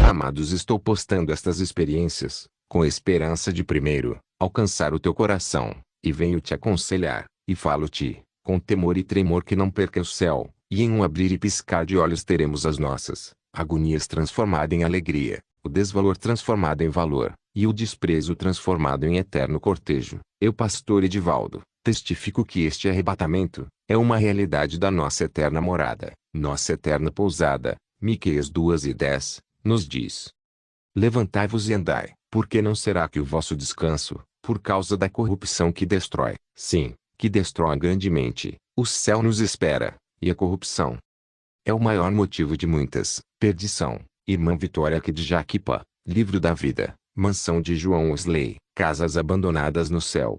Amados, estou postando estas experiências, com a esperança de primeiro, alcançar o teu coração, e venho te aconselhar, e falo-te, com temor e tremor, que não perca o céu, e em um abrir e piscar de olhos teremos as nossas agonias transformadas em alegria, o desvalor transformado em valor, e o desprezo transformado em eterno cortejo. Eu, pastor Edivaldo, testifico que este arrebatamento é uma realidade da nossa eterna morada, nossa eterna pousada. Miqueias 2:10 nos diz: levantai-vos e andai, porque não será que o vosso descanso, por causa da corrupção que destrói, sim, que destrói grandemente, o céu nos espera, e a corrupção é o maior motivo de muitas perdição. Irmã Vitória aqui de Jaquipa, Livro da Vida, Mansão de João Wesley, Casas Abandonadas no Céu.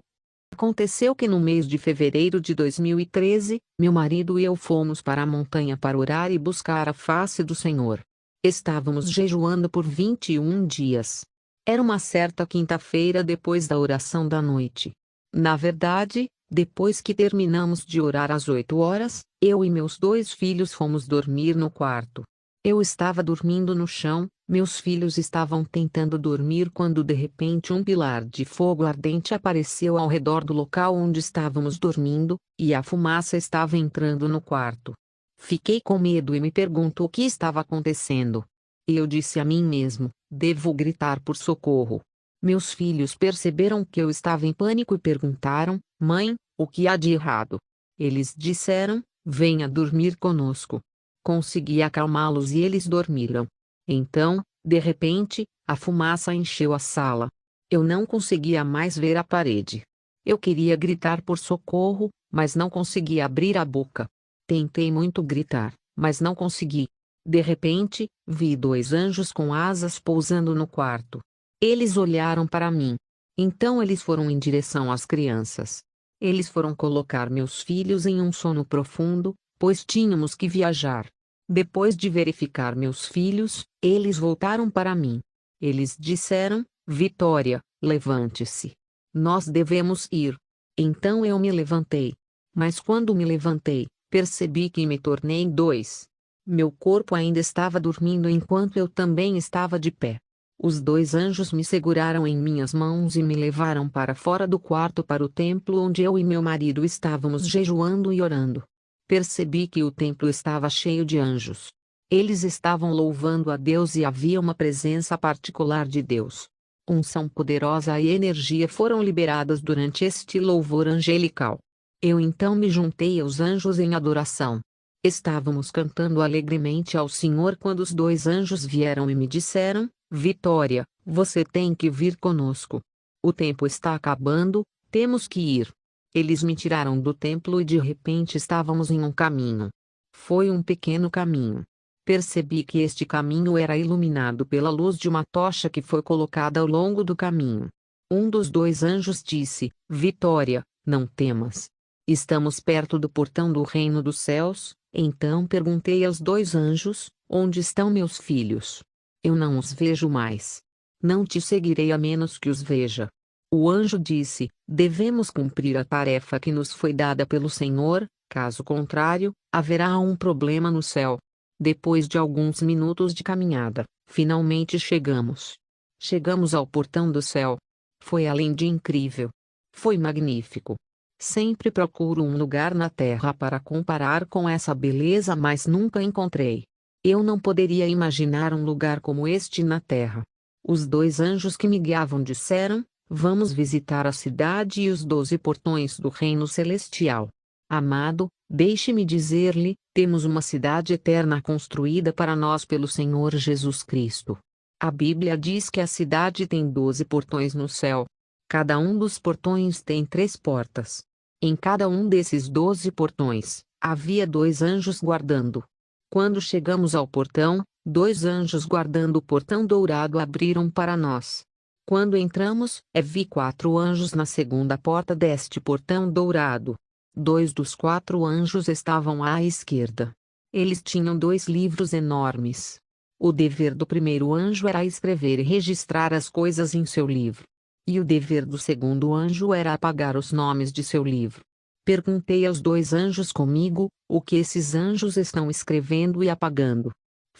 Aconteceu que no mês de fevereiro de 2013, meu marido e eu fomos para a montanha para orar e buscar a face do Senhor. Estávamos jejuando por 21 dias. Era uma certa quinta-feira depois da oração da noite. Na verdade, depois que terminamos de orar às 8 horas, eu e meus 2 filhos fomos dormir no quarto. Eu estava dormindo no chão, meus filhos estavam tentando dormir quando de repente um pilar de fogo ardente apareceu ao redor do local onde estávamos dormindo, e a fumaça estava entrando no quarto. Fiquei com medo e me pergunto o que estava acontecendo. Eu disse a mim mesmo, devo gritar por socorro. Meus filhos perceberam que eu estava em pânico e perguntaram, mãe, o que há de errado? Eles disseram, venha dormir conosco. Consegui acalmá-los e eles dormiram. Então, de repente, a fumaça encheu a sala. Eu não conseguia mais ver a parede. Eu queria gritar por socorro, mas não conseguia abrir a boca. Tentei muito gritar, mas não consegui. De repente, vi 2 anjos com asas pousando no quarto. Eles olharam para mim. Então eles foram em direção às crianças. Eles foram colocar meus filhos em um sono profundo, pois tínhamos que viajar. Depois de verificar meus filhos, eles voltaram para mim. Eles disseram, Vitória, levante-se. Nós devemos ir. Então eu me levantei. Mas quando me levantei, percebi que me tornei 2. Meu corpo ainda estava dormindo enquanto eu também estava de pé. Os 2 anjos me seguraram em minhas mãos e me levaram para fora do quarto para o templo onde eu e meu marido estávamos jejuando e orando. Percebi que o templo estava cheio de anjos. Eles estavam louvando a Deus e havia uma presença particular de Deus. Unção poderosa e energia foram liberadas durante este louvor angelical. Eu então me juntei aos anjos em adoração. Estávamos cantando alegremente ao Senhor quando os 2 anjos vieram e me disseram, Vitória, você tem que vir conosco. O tempo está acabando, temos que ir. Eles me tiraram do templo e de repente estávamos em um caminho. Foi um pequeno caminho. Percebi que este caminho era iluminado pela luz de uma tocha que foi colocada ao longo do caminho. Um dos 2 anjos disse, Vitória, não temas. Estamos perto do portão do reino dos céus. Então perguntei aos 2 anjos, onde estão meus filhos? Eu não os vejo mais. Não te seguirei a menos que os veja. O anjo disse, devemos cumprir a tarefa que nos foi dada pelo Senhor, caso contrário, haverá um problema no céu. Depois de alguns minutos de caminhada, finalmente chegamos. Chegamos ao portão do céu. Foi além de incrível. Foi magnífico. Sempre procuro um lugar na terra para comparar com essa beleza, mas nunca encontrei. Eu não poderia imaginar um lugar como este na terra. Os 2 anjos que me guiavam disseram, vamos visitar a cidade e os 12 portões do reino celestial. Amado, deixe-me dizer-lhe, temos uma cidade eterna construída para nós pelo Senhor Jesus Cristo. A Bíblia diz que a cidade tem 12 portões no céu. Cada um dos portões tem 3 portas. Em cada um desses 12 portões, havia 2 anjos guardando. Quando chegamos ao portão, 2 anjos guardando o portão dourado abriram para nós. Quando entramos, vi 4 anjos na segunda porta deste portão dourado. 2 dos 4 anjos estavam à esquerda. Eles tinham 2 livros enormes. O dever do primeiro anjo era escrever e registrar as coisas em seu livro. E o dever do segundo anjo era apagar os nomes de seu livro. Perguntei aos 2 anjos comigo, o que esses anjos estão escrevendo e apagando?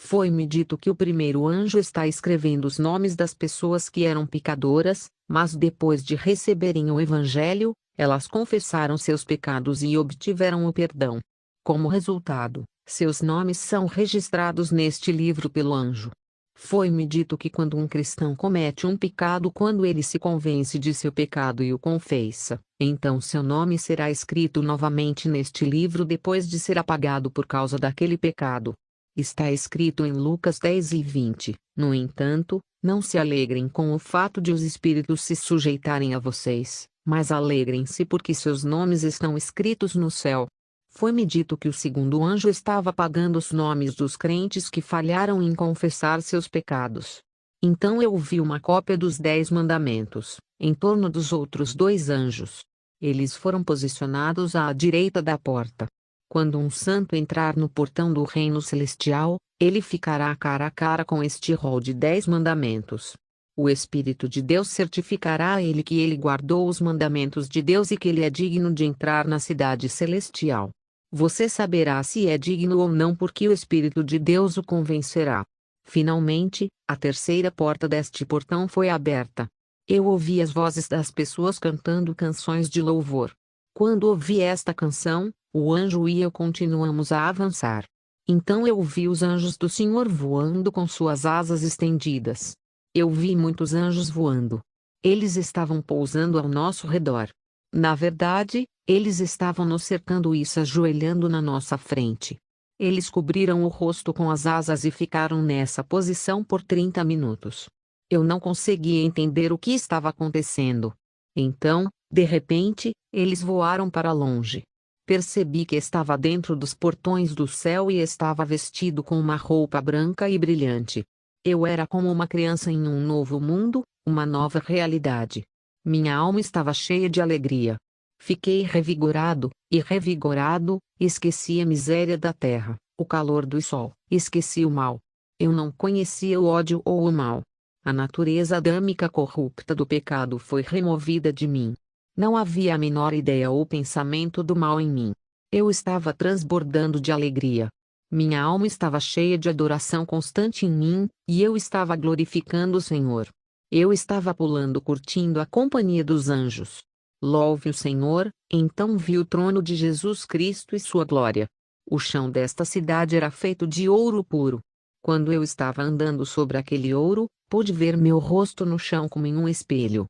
Foi-me dito que o primeiro anjo está escrevendo os nomes das pessoas que eram pecadoras, mas depois de receberem o Evangelho, elas confessaram seus pecados e obtiveram o perdão. Como resultado, seus nomes são registrados neste livro pelo anjo. Foi-me dito que quando um cristão comete um pecado, quando ele se convence de seu pecado e o confessa, então seu nome será escrito novamente neste livro depois de ser apagado por causa daquele pecado. Está escrito em Lucas 10:20. No entanto, não se alegrem com o fato de os espíritos se sujeitarem a vocês, mas alegrem-se porque seus nomes estão escritos no céu. Foi-me dito que o segundo anjo estava apagando os nomes dos crentes que falharam em confessar seus pecados. Então eu vi uma cópia dos 10 mandamentos, em torno dos outros 2 anjos. Eles foram posicionados à direita da porta. Quando um santo entrar no portão do reino celestial, ele ficará cara a cara com este rol de 10 mandamentos. O Espírito de Deus certificará a ele que ele guardou os mandamentos de Deus e que ele é digno de entrar na cidade celestial. Você saberá se é digno ou não porque o Espírito de Deus o convencerá. Finalmente, a terceira porta deste portão foi aberta. Eu ouvi as vozes das pessoas cantando canções de louvor. Quando ouvi esta canção, o anjo e eu continuamos a avançar. Então eu vi os anjos do Senhor voando com suas asas estendidas. Eu vi muitos anjos voando. Eles estavam pousando ao nosso redor. Na verdade, eles estavam nos cercando e se ajoelhando na nossa frente. Eles cobriram o rosto com as asas e ficaram nessa posição por 30 minutos. Eu não conseguia entender o que estava acontecendo. Então, de repente, eles voaram para longe. Percebi que estava dentro dos portões do céu e estava vestido com uma roupa branca e brilhante. Eu era como uma criança em um novo mundo, uma nova realidade. Minha alma estava cheia de alegria. Fiquei revigorado, esqueci a miséria da terra, o calor do sol, esqueci o mal. Eu não conhecia o ódio ou o mal. A natureza adâmica corrupta do pecado foi removida de mim. Não havia a menor ideia ou pensamento do mal em mim. Eu estava transbordando de alegria. Minha alma estava cheia de adoração constante em mim, e eu estava glorificando o Senhor. Eu estava pulando curtindo a companhia dos anjos. Louve o Senhor. Então vi o trono de Jesus Cristo e sua glória. O chão desta cidade era feito de ouro puro. Quando eu estava andando sobre aquele ouro, pude ver meu rosto no chão como em um espelho.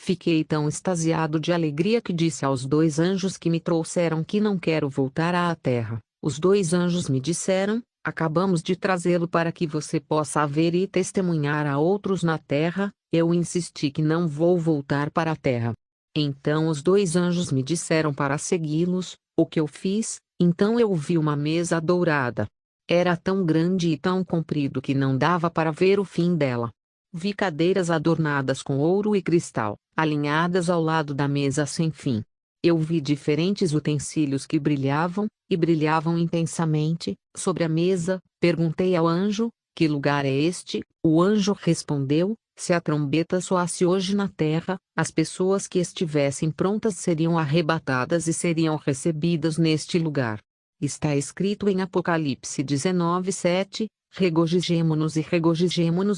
Fiquei tão extasiado de alegria que disse aos 2 anjos que me trouxeram que não quero voltar à terra. Os 2 anjos me disseram: acabamos de trazê-lo para que você possa ver e testemunhar a outros na terra. Eu insisti que não vou voltar para a terra. Então os 2 anjos me disseram para segui-los, o que eu fiz. Então eu vi uma mesa dourada. Era tão grande e tão comprido que não dava para ver o fim dela. Vi cadeiras adornadas com ouro e cristal, alinhadas ao lado da mesa sem fim. Eu vi diferentes utensílios que brilhavam, e brilhavam intensamente, sobre a mesa. Perguntei ao anjo: que lugar é este? O anjo respondeu: se a trombeta soasse hoje na terra, as pessoas que estivessem prontas seriam arrebatadas e seriam recebidas neste lugar. Está escrito em Apocalipse 19:7, regozijemo-nos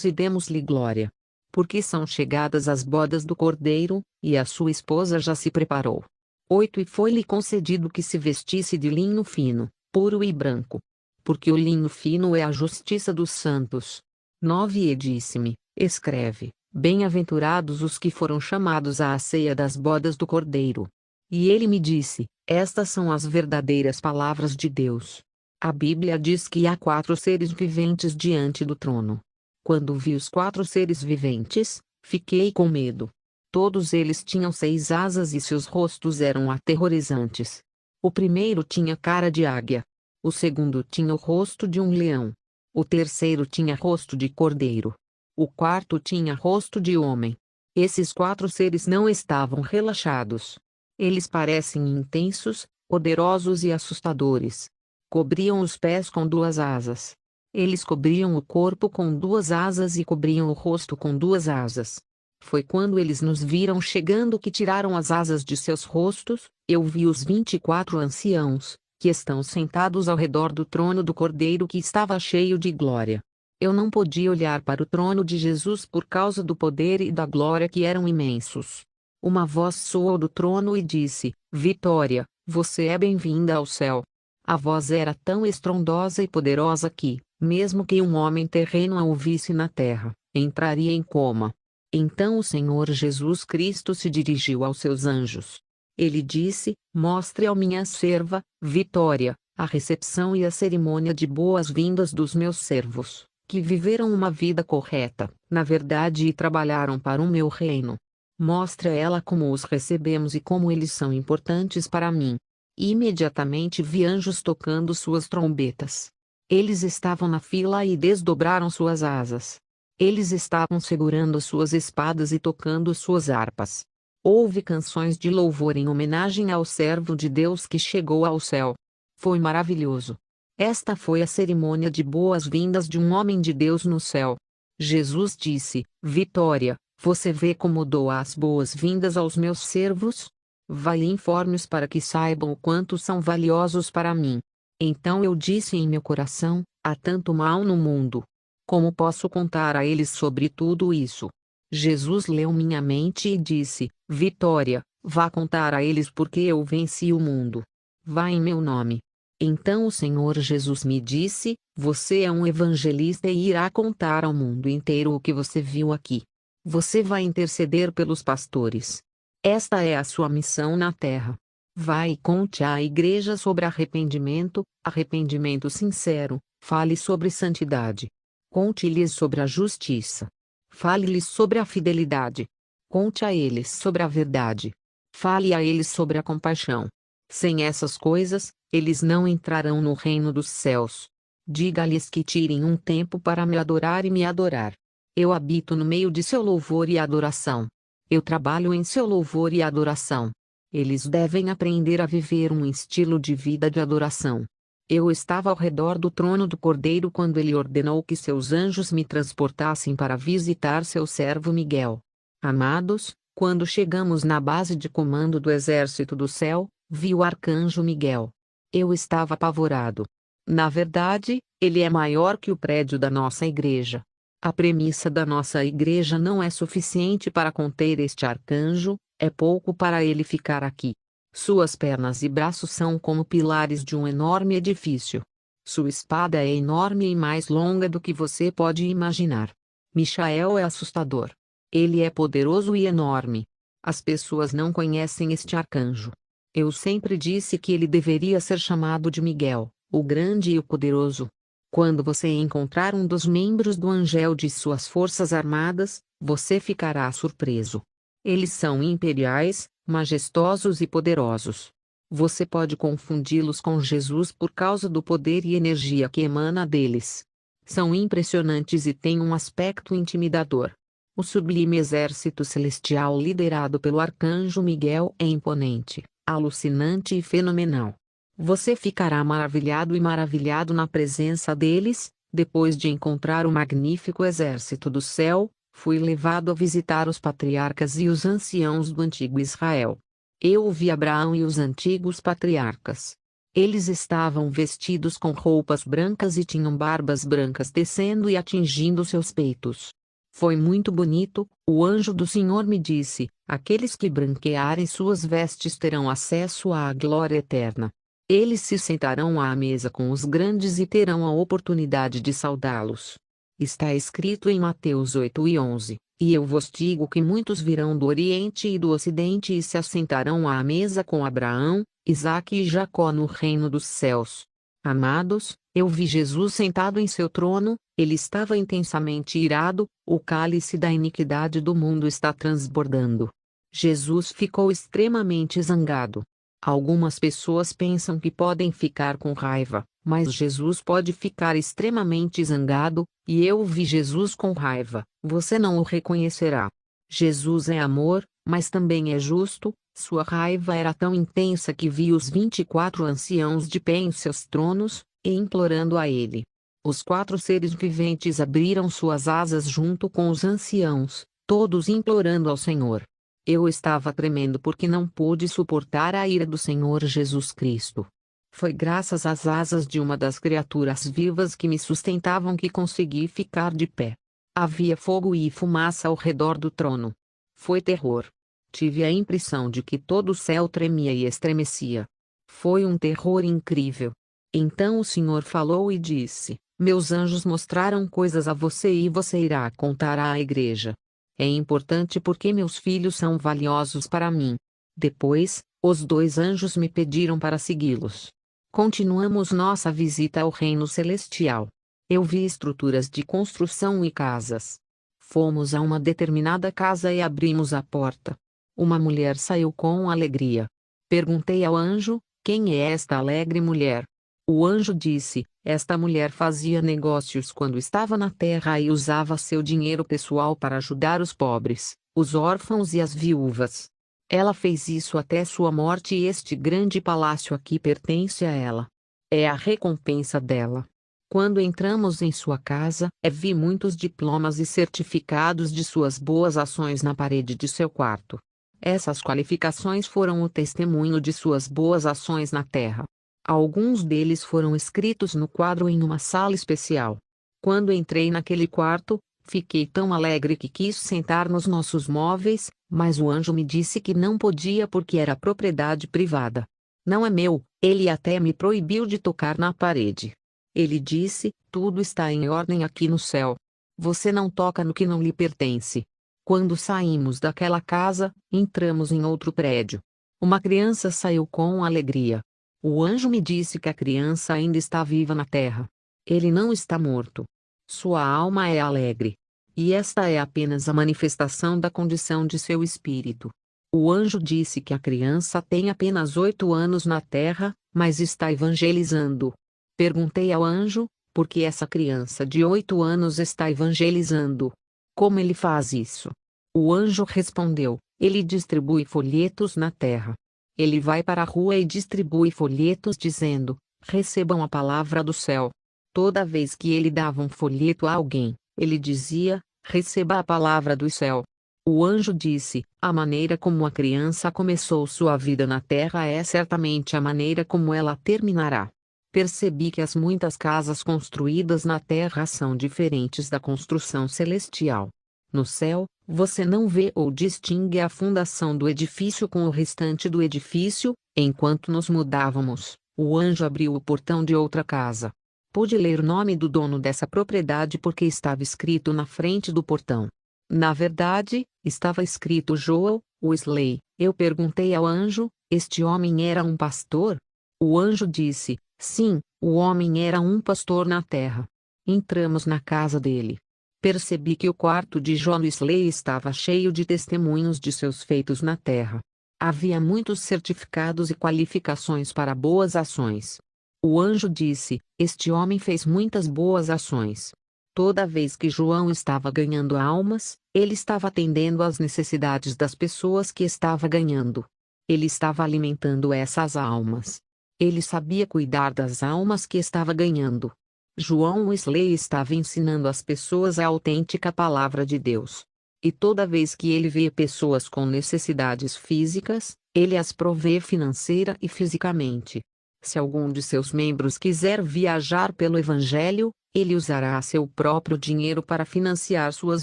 e demos-lhe glória. Porque são chegadas as bodas do Cordeiro, e a sua esposa já se preparou. 8 E foi-lhe concedido que se vestisse de linho fino, puro e branco. Porque o linho fino é a justiça dos santos. 9 E disse-me: escreve, bem-aventurados os que foram chamados à ceia das bodas do Cordeiro. E ele me disse: estas são as verdadeiras palavras de Deus. A Bíblia diz que há 4 seres viventes diante do trono. Quando vi os 4 seres viventes, fiquei com medo. Todos eles tinham 6 asas e seus rostos eram aterrorizantes. O primeiro tinha cara de águia. O segundo tinha o rosto de um leão. O terceiro tinha rosto de cordeiro. O quarto tinha rosto de homem. Esses 4 seres não estavam relaxados. Eles parecem intensos, poderosos e assustadores. Cobriam os pés com 2 asas. Eles cobriam o corpo com 2 asas e cobriam o rosto com 2 asas. Foi quando eles nos viram chegando que tiraram as asas de seus rostos. Eu vi os 24 anciãos, que estão sentados ao redor do trono do Cordeiro que estava cheio de glória. Eu não podia olhar para o trono de Jesus por causa do poder e da glória que eram imensos. Uma voz soou do trono e disse: Vitória, você é bem-vinda ao céu. A voz era tão estrondosa e poderosa que, mesmo que um homem terreno a ouvisse na terra, entraria em coma. Então o Senhor Jesus Cristo se dirigiu aos seus anjos. Ele disse: Mostre ao minha serva, Vitória, a recepção e a cerimônia de boas-vindas dos meus servos, que viveram uma vida correta, na verdade e trabalharam para o meu reino. Mostre a ela como os recebemos e como eles são importantes para mim. E imediatamente vi anjos tocando suas trombetas. Eles estavam na fila e desdobraram suas asas. Eles estavam segurando suas espadas e tocando suas harpas. Houve canções de louvor em homenagem ao servo de Deus que chegou ao céu. Foi maravilhoso. Esta foi a cerimônia de boas-vindas de um homem de Deus no céu. Jesus disse: Vitória, você vê como dou as boas-vindas aos meus servos? Vá e informe-os para que saibam o quanto são valiosos para mim. Então eu disse em meu coração: há tanto mal no mundo. Como posso contar a eles sobre tudo isso? Jesus leu minha mente e disse: Vitória, vá contar a eles porque eu venci o mundo. Vá em meu nome. Então o Senhor Jesus me disse: Você é um evangelista e irá contar ao mundo inteiro o que você viu aqui. Você vai interceder pelos pastores. Esta é a sua missão na terra. Vá e conte à igreja sobre arrependimento sincero, fale sobre santidade. Conte-lhes sobre a justiça. Fale-lhes sobre a fidelidade. Conte a eles sobre a verdade. Fale a eles sobre a compaixão. Sem essas coisas, eles não entrarão no reino dos céus. Diga-lhes que tirem um tempo para me adorar e me adorar. Eu habito no meio de seu louvor e adoração. Eu trabalho em seu louvor e adoração. Eles devem aprender a viver um estilo de vida de adoração. Eu estava ao redor do trono do Cordeiro quando ele ordenou que seus anjos me transportassem para visitar seu servo Miguel. Amados, quando chegamos na base de comando do exército do céu, vi o arcanjo Miguel. Eu estava apavorado. Na verdade, ele é maior que o prédio da nossa igreja. A premissa da nossa igreja não é suficiente para conter este arcanjo, é pouco para ele ficar aqui. Suas pernas e braços são como pilares de um enorme edifício. Sua espada é enorme e mais longa do que você pode imaginar. Michael é assustador. Ele é poderoso e enorme. As pessoas não conhecem este arcanjo. Eu sempre disse que ele deveria ser chamado de Miguel, o grande e o poderoso. Quando você encontrar um dos membros do Angel de suas forças armadas, você ficará surpreso. Eles são imperiais, majestosos e poderosos. Você pode confundi-los com Jesus por causa do poder e energia que emana deles. São impressionantes e têm um aspecto intimidador. O sublime exército celestial liderado pelo arcanjo Miguel é imponente, alucinante e fenomenal. Você ficará maravilhado na presença deles. Depois de encontrar o magnífico exército do céu, fui levado a visitar os patriarcas e os anciãos do antigo Israel. Eu vi Abraão e os antigos patriarcas. Eles estavam vestidos com roupas brancas e tinham barbas brancas descendo e atingindo seus peitos. Foi muito bonito. O anjo do Senhor me disse: aqueles que branquearem suas vestes terão acesso à glória eterna. Eles se sentarão à mesa com os grandes e terão a oportunidade de saudá-los. Está escrito em Mateus 8:11, e eu vos digo que muitos virão do Oriente e do Ocidente e se assentarão à mesa com Abraão, Isaque e Jacó no reino dos céus. Amados, eu vi Jesus sentado em seu trono, ele estava intensamente irado, o cálice da iniquidade do mundo está transbordando. Jesus ficou extremamente zangado. Algumas pessoas pensam que podem ficar com raiva, mas Jesus pode ficar extremamente zangado, e eu vi Jesus com raiva. Você não o reconhecerá. Jesus é amor, mas também é justo. Sua raiva era tão intensa que vi os 24 anciãos de pé em seus tronos, e implorando a ele. Os 4 seres viventes abriram suas asas junto com os anciãos, todos implorando ao Senhor. Eu estava tremendo porque não pude suportar a ira do Senhor Jesus Cristo. Foi graças às asas de uma das criaturas vivas que me sustentavam que consegui ficar de pé. Havia fogo e fumaça ao redor do trono. Foi terror. Tive a impressão de que todo o céu tremia e estremecia. Foi um terror incrível. Então o Senhor falou e disse: Meus anjos mostraram coisas a você e você irá contar à igreja. É importante porque meus filhos são valiosos para mim. Depois, os 2 anjos me pediram para segui-los. Continuamos nossa visita ao reino celestial. Eu vi estruturas de construção e casas. Fomos a uma determinada casa e abrimos a porta. Uma mulher saiu com alegria. Perguntei ao anjo: Quem é esta alegre mulher? O anjo disse: Esta mulher fazia negócios quando estava na terra e usava seu dinheiro pessoal para ajudar os pobres, os órfãos e as viúvas. Ela fez isso até sua morte e este grande palácio aqui pertence a ela. É a recompensa dela. Quando entramos em sua casa, vi muitos diplomas e certificados de suas boas ações na parede de seu quarto. Essas qualificações foram o testemunho de suas boas ações na terra. Alguns deles foram escritos no quadro em uma sala especial. Quando entrei naquele quarto, fiquei tão alegre que quis sentar nos nossos móveis, mas o anjo me disse que não podia porque era propriedade privada. Não é meu, ele até me proibiu de tocar na parede. Ele disse: Tudo está em ordem aqui no céu. Você não toca no que não lhe pertence. Quando saímos daquela casa, entramos em outro prédio. Uma criança saiu com alegria. O anjo me disse que a criança ainda está viva na terra. Ele não está morto. Sua alma é alegre. E esta é apenas a manifestação da condição de seu espírito. O anjo disse que a criança tem apenas 8 anos na terra, mas está evangelizando. Perguntei ao anjo: por que essa criança de 8 anos está evangelizando? Como ele faz isso? O anjo respondeu: ele distribui folhetos na terra. Ele vai para a rua e distribui folhetos dizendo: recebam a palavra do céu. Toda vez que ele dava um folheto a alguém, ele dizia: receba a palavra do céu. O anjo disse: a maneira como a criança começou sua vida na terra é certamente a maneira como ela terminará. Percebi que as muitas casas construídas na terra são diferentes da construção celestial. No céu, você não vê ou distingue a fundação do edifício com o restante do edifício. Enquanto nos mudávamos, o anjo abriu o portão de outra casa. Pude ler o nome do dono dessa propriedade porque estava escrito na frente do portão. Na verdade, estava escrito Joel Wesley. Eu perguntei ao anjo: este homem era um pastor? O anjo disse: sim, o homem era um pastor na terra. Entramos na casa dele. Percebi que o quarto de John Wesley estava cheio de testemunhos de seus feitos na terra. Havia muitos certificados e qualificações para boas ações. O anjo disse: este homem fez muitas boas ações. Toda vez que João estava ganhando almas, ele estava atendendo às necessidades das pessoas que estava ganhando. Ele estava alimentando essas almas. Ele sabia cuidar das almas que estava ganhando. João Wesley estava ensinando às pessoas a autêntica palavra de Deus. E toda vez que ele vê pessoas com necessidades físicas, ele as provê financeira e fisicamente. Se algum de seus membros quiser viajar pelo Evangelho, ele usará seu próprio dinheiro para financiar suas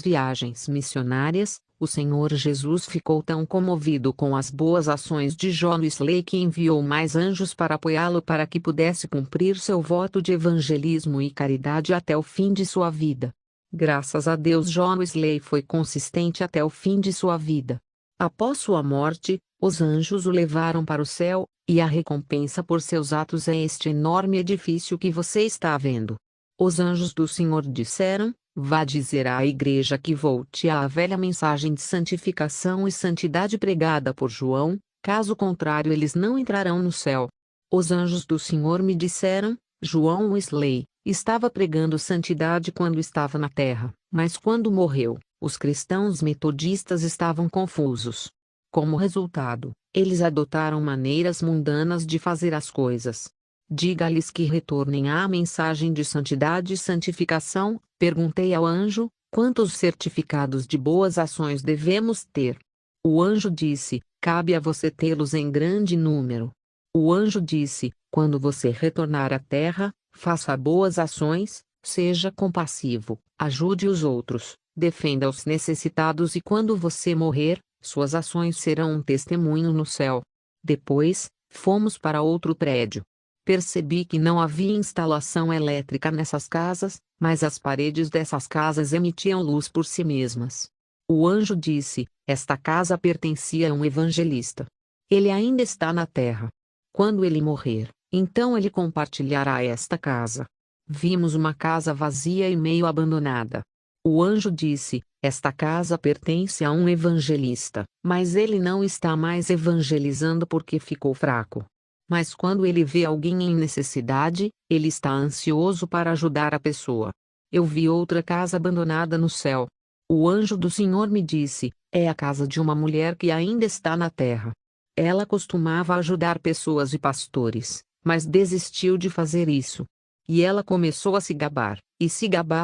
viagens missionárias. O Senhor Jesus ficou tão comovido com as boas ações de John Wesley que enviou mais anjos para apoiá-lo para que pudesse cumprir seu voto de evangelismo e caridade até o fim de sua vida. Graças a Deus, John Wesley foi consistente até o fim de sua vida. Após sua morte, os anjos o levaram para o céu, e a recompensa por seus atos é este enorme edifício que você está vendo. Os anjos do Senhor disseram: vá dizer à igreja que volte à velha mensagem de santificação e santidade pregada por João, caso contrário eles não entrarão no céu. Os anjos do Senhor me disseram: João Wesley estava pregando santidade quando estava na terra, mas quando morreu, os cristãos metodistas estavam confusos. Como resultado, eles adotaram maneiras mundanas de fazer as coisas. Diga-lhes que retornem à mensagem de santidade e santificação. Perguntei ao anjo: quantos certificados de boas ações devemos ter? O anjo disse: cabe a você tê-los em grande número. O anjo disse: Quando você retornar à terra, faça boas ações, seja compassivo, ajude os outros, defenda os necessitados e quando você morrer, suas ações serão um testemunho no céu. Depois, fomos para outro prédio. Percebi que não havia instalação elétrica nessas casas, mas as paredes dessas casas emitiam luz por si mesmas. O anjo disse: esta casa pertencia a um evangelista. Ele ainda está na terra. Quando ele morrer, então ele compartilhará esta casa. Vimos uma casa vazia e meio abandonada. O anjo disse: esta casa pertence a um evangelista, mas ele não está mais evangelizando porque ficou fraco. Mas quando ele vê alguém em necessidade, ele está ansioso para ajudar a pessoa. Eu vi outra casa abandonada no céu. O anjo do Senhor me disse: é a casa de uma mulher que ainda está na terra. Ela costumava ajudar pessoas e pastores, mas desistiu de fazer isso. E ela começou a se gabar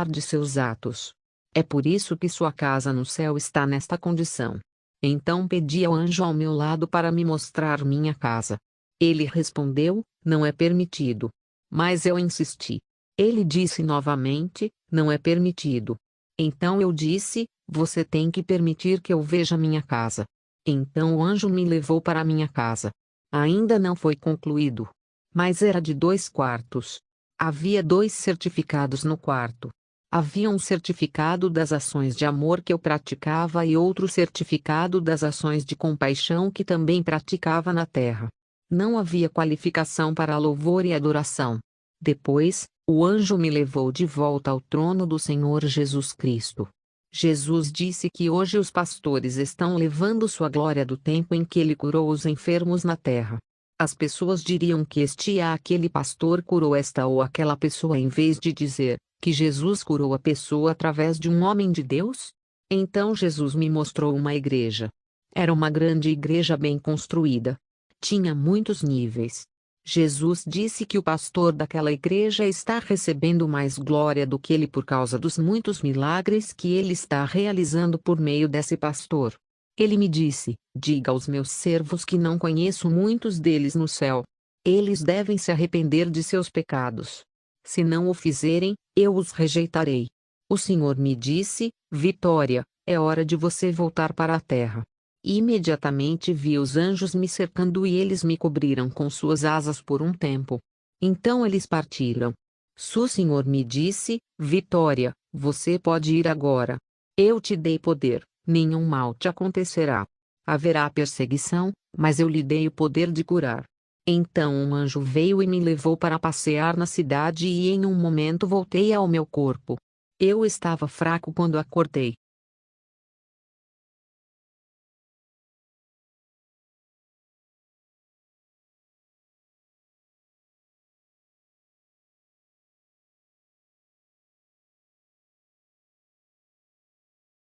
de seus atos. É por isso que sua casa no céu está nesta condição. Então pedi ao anjo ao meu lado para me mostrar minha casa. Ele respondeu: não é permitido. Mas eu insisti. Ele disse novamente: não é permitido. Então eu disse: você tem que permitir que eu veja minha casa. Então o anjo me levou para minha casa. Ainda não foi concluído. Mas era de 2 quartos. Havia 2 certificados no quarto. Havia um certificado das ações de amor que eu praticava e outro certificado das ações de compaixão que também praticava na terra. Não havia qualificação para louvor e adoração. Depois, o anjo me levou de volta ao trono do Senhor Jesus Cristo. Jesus disse que hoje os pastores estão levando sua glória do tempo em que ele curou os enfermos na terra. As pessoas diriam que aquele pastor curou esta ou aquela pessoa em vez de dizer que Jesus curou a pessoa através de um homem de Deus? Então Jesus me mostrou uma igreja. Era uma grande igreja bem construída. Tinha muitos níveis. Jesus disse que o pastor daquela igreja está recebendo mais glória do que ele por causa dos muitos milagres que ele está realizando por meio desse pastor. Ele me disse: diga aos meus servos que não conheço muitos deles no céu. Eles devem se arrepender de seus pecados. Se não o fizerem, eu os rejeitarei. O Senhor me disse: Vitória, é hora de você voltar para a terra. Imediatamente vi os anjos me cercando e eles me cobriram com suas asas por um tempo. Então eles partiram. O Senhor me disse: Vitória, você pode ir agora. Eu te dei poder, nenhum mal te acontecerá. Haverá perseguição, mas eu lhe dei o poder de curar. Então um anjo veio e me levou para passear na cidade e em um momento voltei ao meu corpo. Eu estava fraco quando acordei.